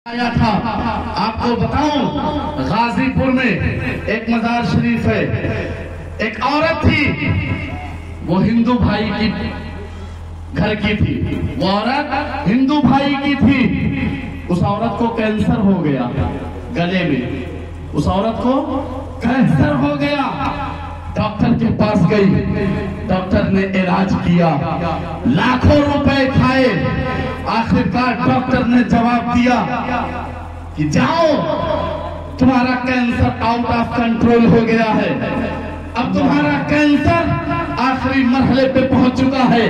आया था। आपको बताऊं, गाजीपुर में एक मजार शरीफ है, एक औरत थी, वो हिंदू भाई की घर की थी। वो औरत हिंदू भाई की थी। उस औरत को कैंसर हो गया गले में। उस औरत को कैंसर हो गया। डॉक्टर के पास गई, डॉक्टर ने इलाज किया, लाखों रुपए खाए। आखिरकार डॉक्टर ने जवाब दिया कि जाओ, तुम्हारा कैंसर आउट ऑफ कंट्रोल हो गया है। अब तुम्हारा कैंसर आखिरी मरहले पे पहुंच चुका है।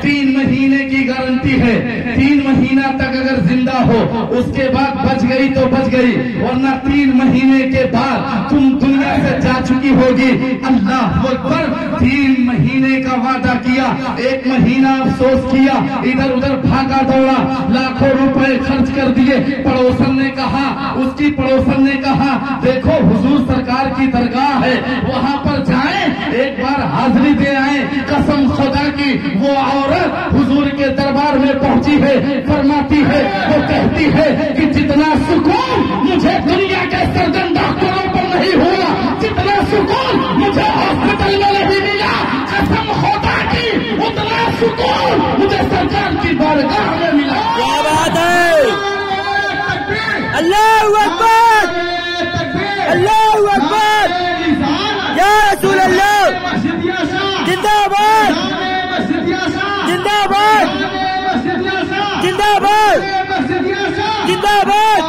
3 महीने की गारंटी है। 3 महीना तक अगर जिंदा हो, उसके बाद बच गई तो बच गई, वरना 3 महीने के बाद तुम दुनिया से जा चुकी होगी। अल्लाह अकबर। 3 महीने का वादा किया, 1 महीना अफसोस किया, इधर उधर भागा दौड़ा, लाखों रुपए खर्च कर दिए। पड़ोसन ने कहा, उसकी पड़ोसन ने कहा, देखो हुजूर सरकार की दरगाह है, वहां पर जाएं, एक बार हाजिरी दे आए। कसम खुदा की, वो औरत हुजूर के दरबार में पहुंची है। फरमाती है, वो कहती है कि जितना सुकून मुझे दुनिया के सर्जन डॉक्टरों पर नहीं हुआ, जितना सुकून मुझे हॉस्पिटल में नहीं मिला, कसम खुदा की, उतना सुकून मुझे सरकार की बारगाह में मिला। क्या बात है। अल्लाहू अकबर, अल्लाहू अकबर, या रसूल अल्लाह। जिंदाबाद, जिंदाबाद, जिंदाबाद, जिंदाबाद,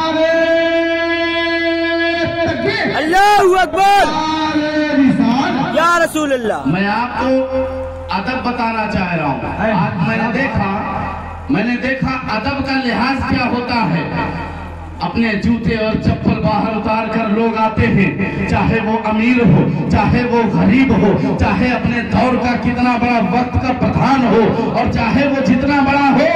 अल्लाहू अकबर, या रसूल अल्लाह। मैं आपको अदब बताना चाह रहा हूँ। आज मैंने देखा अदब का लिहाज क्या होता है। अपने जूते और चप्पल बाहर उतार कर लोग आते हैं, चाहे वो अमीर हो, चाहे वो गरीब हो, चाहे अपने दौर का कितना बड़ा वक्त का प्रधान हो, और चाहे वो जितना बड़ा हो,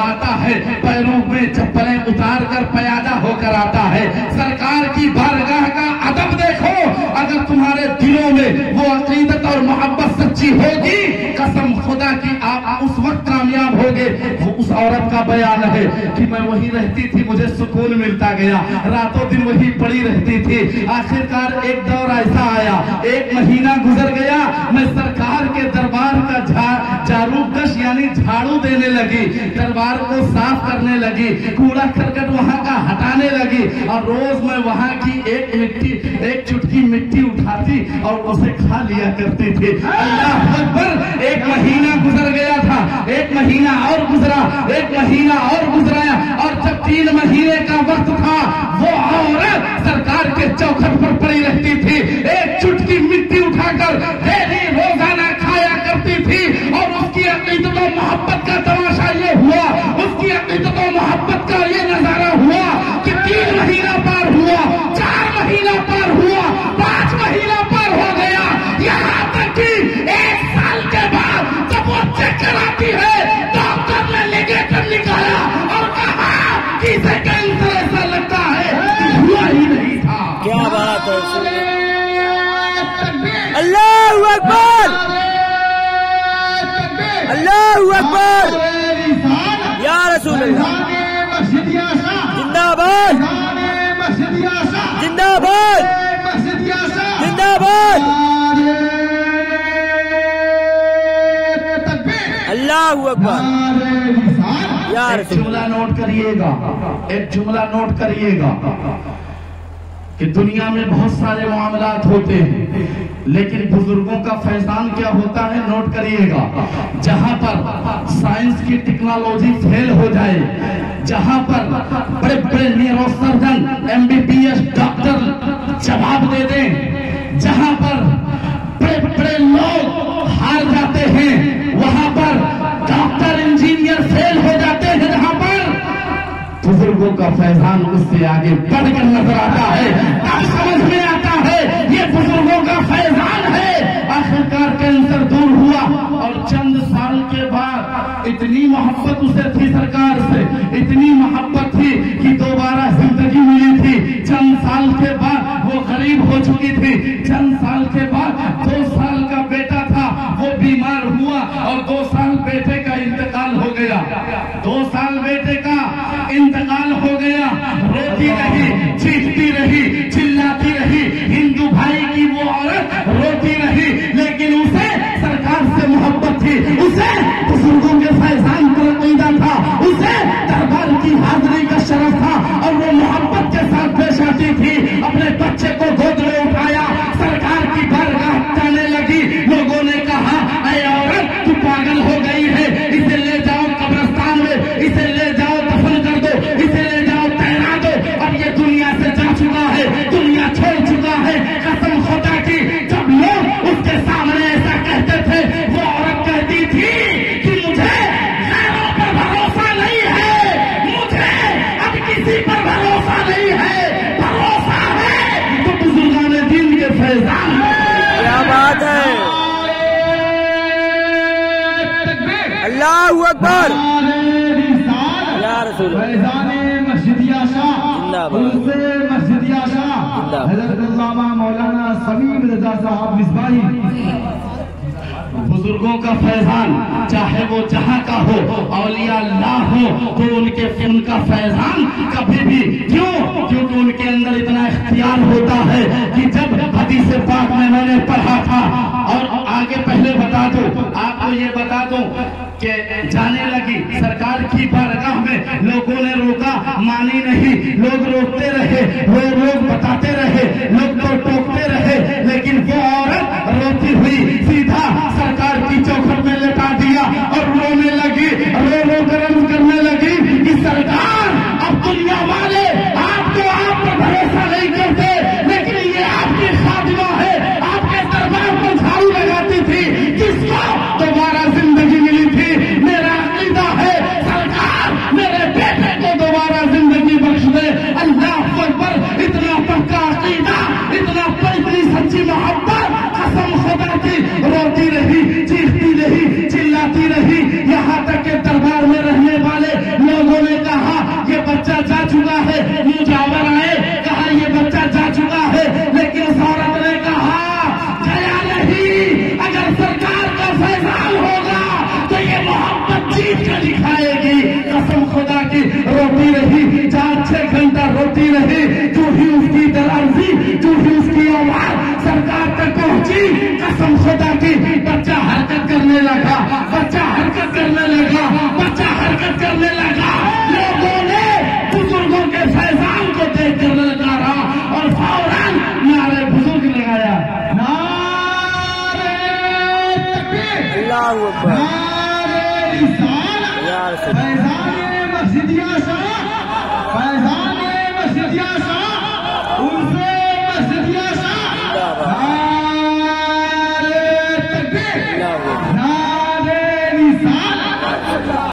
आता है पैरों में चप्पलें उतार कर प्यादा होकर आता है। सरकार की बारगाह का अदब देखो। अगर तुम्हारे दिलों में वो अकीदत और मोहब्बत सच्ची होगी, कसम खुदा की, आप उस वक्त कामयाब होगे। वो उस औरत का बयान है कि मैं वही रहती थी, मुझे सुकून मिलता गया, रातों दिन वही पड़ी रहती थी। आखिरकार एक दौर ऐसा आया, 1 महीना गुजर गया, मैं सरकार के दरबार का चारूकश यानी झाड़ू देने लगी, दरबार को साफ करने लगी, कूड़ा करकट वहां का हटाने लगी, और रोज मैं वहां की एक चुटकी मिट्टी उठाती और उसे खा लिया करती थी। अल्लाह अकबर। 1 महीना गुजर गया था, 1 महीना और गुजरा, 1 महीना और गुजराया, और जब 3 महीने का वक्त था, वो औरत सरकार के चौखट पर पड़ी रहती थी, एक चुटकी मिट्टी उठाकर डेली रोजाना खाया करती थी। और उसकी अकीदत और मोहब्बत का तमाशा ये हुआ, उसकी अकीदत और मोहब्बत का ये नजारा हुआ कि 3 महीना पार हुआ, 4 महीना पार हुआ, 5 महीना पार हो गया, यहाँ तक कि 1 साल के बाद जब वो चेक कराती है, डॉक्टर ने नेगेटिव निकाला और कहा कि इसे कैंसर ऐसा लगता है कि हुआ ही नहीं था। क्या बात है। अल्लाहू अकबर, अल्लाहू अकबर, या रसूल अल्लाह। जिंदाबाद, जिंदाबाद, जिंदाबाद, अल्लाहू अकबर, या रसूल। जुमला नोट करिएगा, एक जुमला नोट करिएगा कि दुनिया में बहुत सारे मामलात होते हैं, लेकिन बुजुर्गों का फैजान क्या होता है, नोट करिएगा। जहां पर साइंस की टेक्नोलॉजी फेल हो जाए, जहां पर बड़े बड़े न्यूरोसर्जन MBBS डॉक्टर जवाब दे दें, जहां पर बड़े बड़े लोग हार जाते हैं, वहां पर डॉक्टर इंजीनियर फेल हो जाते हैं, जहां पर बुजुर्गों का फैजान उससे आगे बढ़कर नजर आता है। अब समझ में आता है ये बुजुर्गों का फैजान है। आखिरकार कैंसर दूर हुआ, और चंद साल के बाद इतनी मोहब्बत उसे थी सरकार से, इतनी मोहब्बत थी कि दोबारा जिंदगी मिली थी। चंद साल के बाद वो गरीब हो चुकी थी। चंद साल के बाद 2 साल का बेटा था, वो बीमार हुआ, और 2 साल बेटे का इंतकाल हो गया। 2 साल बेटे का इंतकाल हो गया। भरोसा नहीं है, भरोसा है तो बुजुर्गान दीन के फैजान में। क्या बात है। अल्लाहू अकबर। या रसूल मस्जिदिया शाह मस्जिदिया शाह हज़रत अल्लामा मौलाना समीम रजा साहब मिसबाही। बुजुर्गों का फैजान चाहे वो जहाँ का हो, औलिया अल्लाह हो तो उनका फैजान कभी भी क्यों, क्योंकि उनके अंदर इतना इख्तियार होता है कि जब हदीस पाक में मैंने पढ़ा था, और आगे पहले बता दूं आपको, ये बता दूं कि जाने लगी सरकार की बारगाह में, लोगों ने रोका, मानी नहीं, लोग रोकते रहे, लोग बताते रहे, लोग तो टोकते रहे, लेकिन वो औरत रोती हुई सीधा सरकार की चौखट में लेटा दिया और रोने लगी, रो गरम करने लगी कि सरकार अब दुनिया वाले आपको आप पर भरोसा नहीं करते, लेकिन ये आपकी खातिमा है, आपके दरबार पर झाड़ू लगाती थी, किसको दोबारा जिंदगी मिली थी? मेरा अकीदा है सरकार मेरे बेटे को दोबारा जिंदगी बख्श दे। अल्लाह अकबर। इतना पक्का अकीदा, इतना इतनी सच्ची मोहब्बत, कसम खुदा की, रोती रही, चीखती रही, चिल्लाती रही, यहाँ तक के दरबार में रहने वाले लोगों ने कहा ये बच्चा जा चुका है, मुजावर आए, कहा ये बच्चा जा चुका है, लेकिन उस औरत ने कहा गया नहीं, अगर सरकार का फैजान होगा तो ये मोहब्बत जीत कर दिखाएगी। कसम खुदा की रोती रही, 4-6 घंटा रोती रही, जो ही उसकी दराजी, जो ही उसकी आवाज सरकार तक पहुंची, कसम खुदा की बच्चा हरकत करने लगा, बच्चा हरकत करने लगा, बच्चा हरकत करने लगा। लोगों ने बुजुर्गों के फैजान को देख कर ललकारा और फौरन नारे बुजुर्ग लगाया, नारे तकबीर, अल्लाहू अकबर। नारे रिसालत, या रसूल। फैजान मस्जिदिया शाह, फैजान मस्जिदिया शाह, उनसे मस्जिदिया शाह, नारे तकबीर, अल्लाहू अकबर। नारे रिसालत।